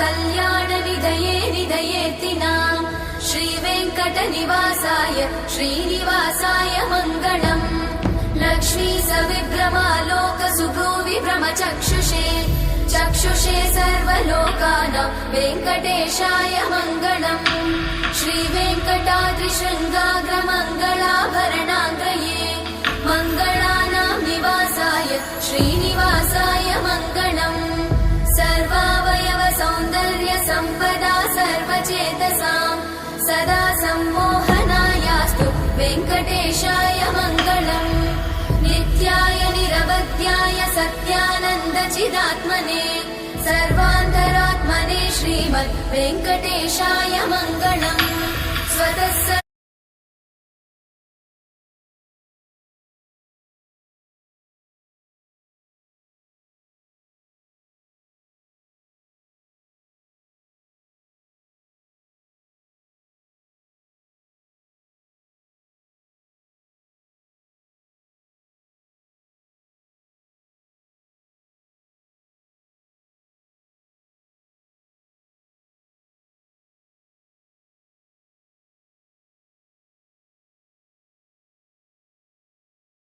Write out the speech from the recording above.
कल्याणनिधये निधयेऽर्तिनाम् श्रीवेङ्कटनिवासाय श्रीनिवासाय मङ्गलम् लक्ष्मी सविभ्रमालोकसुभ्रूविभ्रमचक्षुषे चक्षुषे सर्वलोकानां वेङ्कटेशाय मङ्गलम् श्रीवेङ्कटाद्रिशृङ्गाग्रमङ्गलाभरणाङ्गये मङ्गलानां निवासाय श्रीनिवासाय मङ्गलम् सर्वावयव सौन्दर्य सम्पदा सर्वचेतसां सदा सम्मोहनायास्तु वेङ्कटेशाय मङ्गलम् नित्याय निरवध्याय सत्यानन्दचिदात्मने सर्वान्तरात्मने श्रीमद् वेङ्कटेशाय मङ्गलम् स्वतः